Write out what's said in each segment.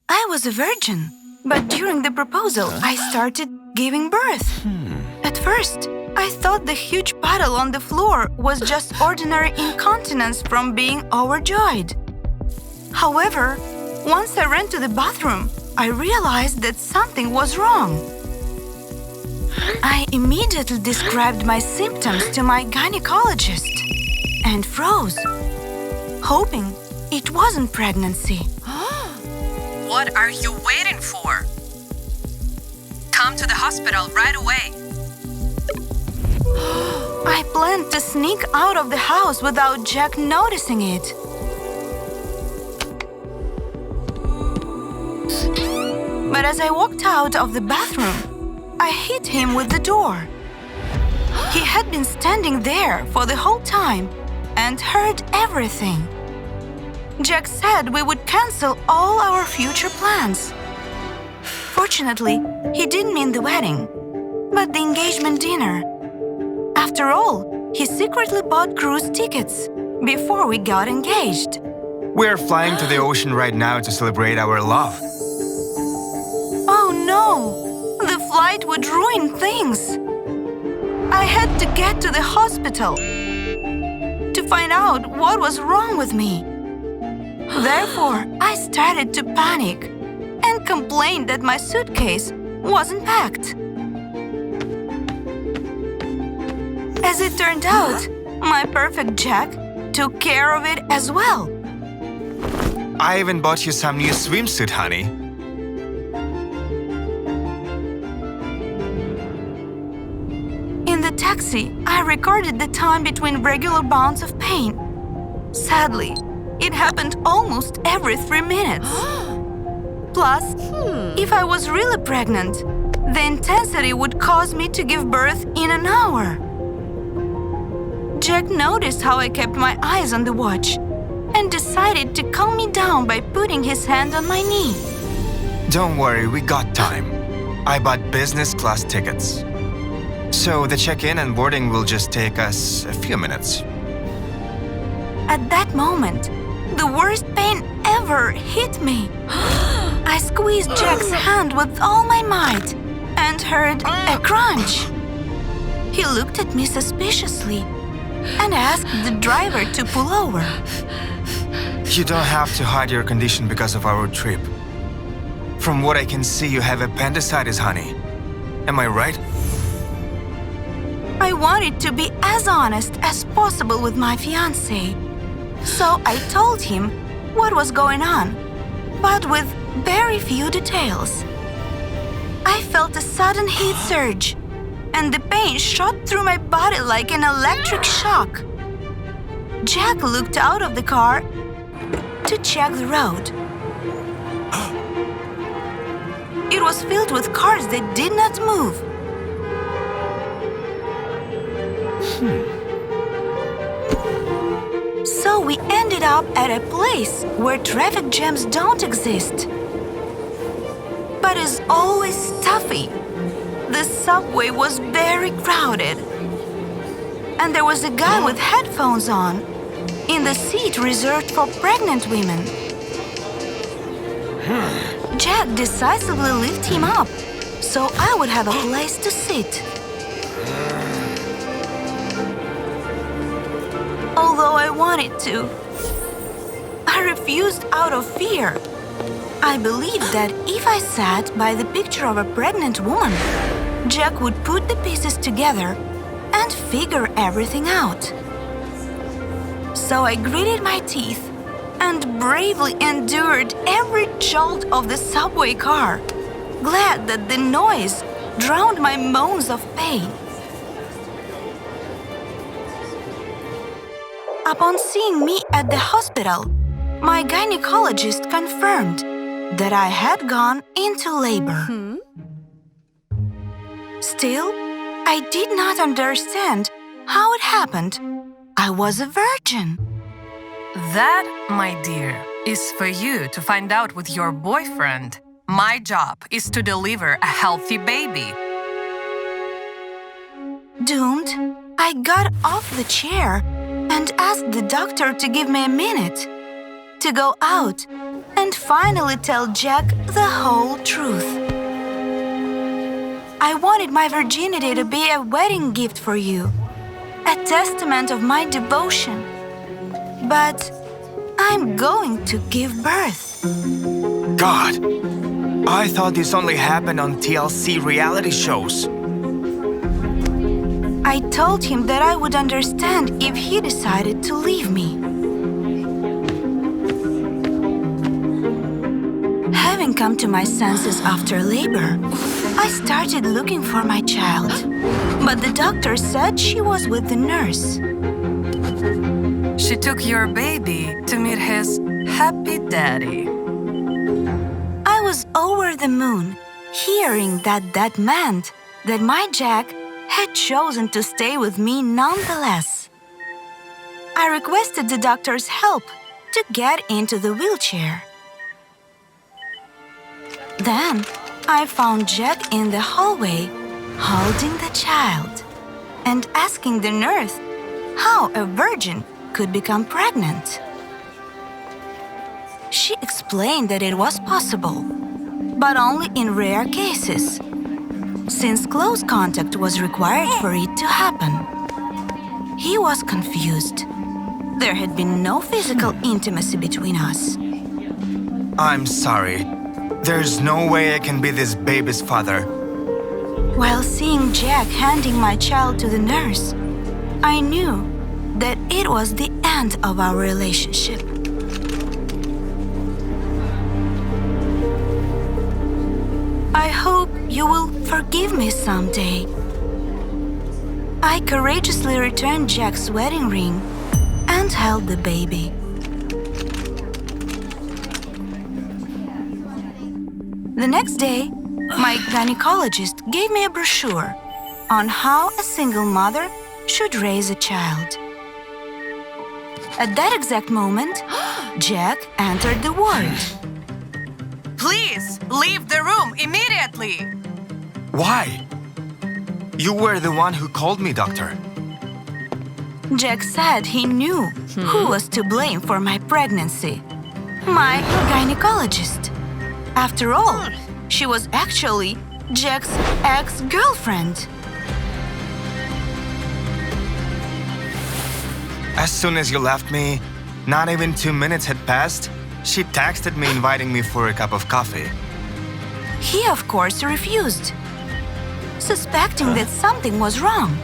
I was a virgin, but during the proposal, I started giving birth. At first, I thought the huge puddle on the floor was just ordinary incontinence from being overjoyed. However, once I ran to the bathroom, I realized that something was wrong. I immediately described my symptoms to my gynecologist and froze, hoping it wasn't pregnancy. What are you waiting for? Come to the hospital right away. I planned to sneak out of the house without Jack noticing it. But as I walked out of the bathroom, I hit him with the door. He had been standing there for the whole time and heard everything. Jack said we would cancel all our future plans. Fortunately, he didn't mean the wedding, but the engagement dinner. After all, he secretly bought cruise tickets before we got engaged. We're flying to the ocean right now to celebrate our love. Oh no! The flight would ruin things. I had to get to the hospital to find out what was wrong with me. Therefore, I started to panic and complained that my suitcase wasn't packed. As it turned out, my perfect Jack took care of it as well. I even bought you some new swimsuit, honey. In the taxi, I recorded the time between regular bouts of pain. Sadly, it happened almost every 3 minutes. Plus, if I was really pregnant, the intensity would cause me to give birth in an hour. Jack noticed how I kept my eyes on the watch and decided to calm me down by putting his hand on my knee. Don't worry, we got time. I bought business class tickets. So the check-in and boarding will just take us a few minutes. At that moment, the worst pain ever hit me. I squeezed Jack's hand with all my might and heard a crunch. He looked at me suspiciously and asked the driver to pull over. You don't have to hide your condition because of our trip. From what I can see, you have appendicitis, honey. Am I right? I wanted to be as honest as possible with my fiancé. So I told him what was going on, but with very few details. I felt a sudden heat surge, and the pain shot through my body like an electric shock. Jack looked out of the car to check the road. It was filled with cars that did not move. So we ended up at a place where traffic jams don't exist. But is always stuffy. The subway was very crowded. And there was a guy with headphones on in the seat reserved for pregnant women. Jack decisively lifted him up so I would have a place to sit. Although I wanted to, I refused out of fear. I believed that if I sat by the picture of a pregnant woman, Jack would put the pieces together and figure everything out. So I gritted my teeth and bravely endured every jolt of the subway car, glad that the noise drowned my moans of pain. Upon seeing me at the hospital, my gynecologist confirmed that I had gone into labor. Still, I did not understand how it happened. I was a virgin. That, my dear, is for you to find out with your boyfriend. My job is to deliver a healthy baby. Doomed, I got off the chair and asked the doctor to give me a minute to go out and finally tell Jack the whole truth. I wanted my virginity to be a wedding gift for you, a testament of my devotion. But I'm going to give birth. God, I thought this only happened on TLC reality shows. I told him that I would understand if he decided to leave me. Having come to my senses after labor, I started looking for my child, but the doctor said she was with the nurse. She took your baby to meet his happy daddy. I was over the moon, hearing that meant that my Jack had chosen to stay with me nonetheless. I requested the doctor's help to get into the wheelchair. Then I found Jack in the hallway, holding the child and asking the nurse how a virgin could become pregnant. She explained that it was possible, but only in rare cases, since close contact was required for it to happen. He was confused. There had been no physical intimacy between us. I'm sorry. There's no way I can be this baby's father. While seeing Jack handing my child to the nurse, I knew that it was the end of our relationship. I hope you will forgive me someday. I courageously returned Jack's wedding ring and held the baby. The next day, my gynecologist gave me a brochure on how a single mother should raise a child. At that exact moment, Jack entered the ward. Please leave the room immediately. Why? You were the one who called me, doctor. Jack said he knew who was to blame for my pregnancy. My gynecologist. After all, she was actually Jack's ex-girlfriend. As soon as you left me, not even 2 minutes had passed, she texted me inviting me for a cup of coffee. He, of course, refused. Suspecting that something was wrong,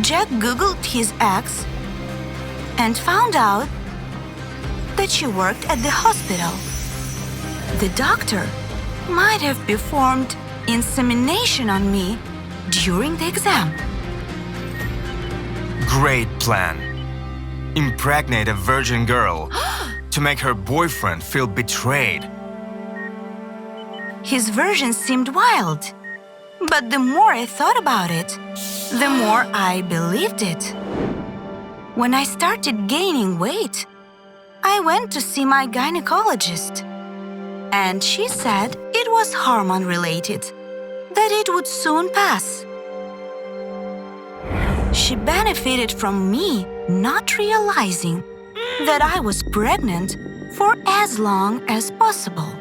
Jack Googled his ex and found out that she worked at the hospital. The doctor might have performed insemination on me during the exam. Great plan. Impregnate a virgin girl to make her boyfriend feel betrayed. His version seemed wild, but the more I thought about it, the more I believed it. When I started gaining weight, I went to see my gynecologist, and she said it was hormone-related, that it would soon pass. She benefited from me not realizing that I was pregnant for as long as possible.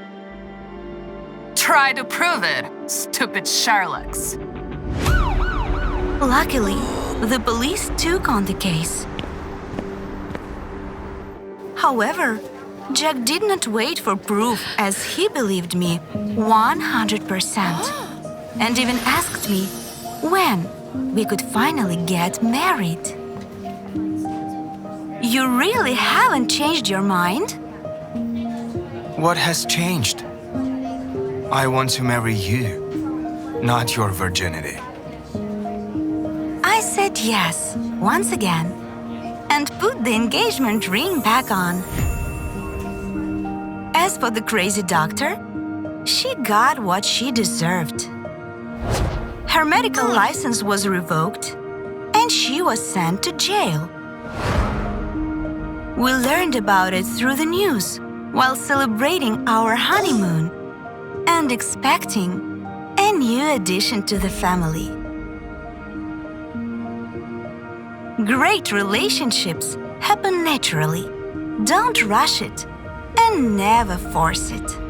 Try to prove it, stupid Sherlocks. Luckily, the police took on the case. However, Jack did not wait for proof as he believed me 100% and even asked me when we could finally get married. You really haven't changed your mind? What has changed? I want to marry you, not your virginity. I said yes, once again, and put the engagement ring back on. As for the crazy doctor, she got what she deserved. Her medical license was revoked, and she was sent to jail. We learned about it through the news while celebrating our honeymoon and expecting a new addition to the family. Great relationships happen naturally. Don't rush it. and never force it.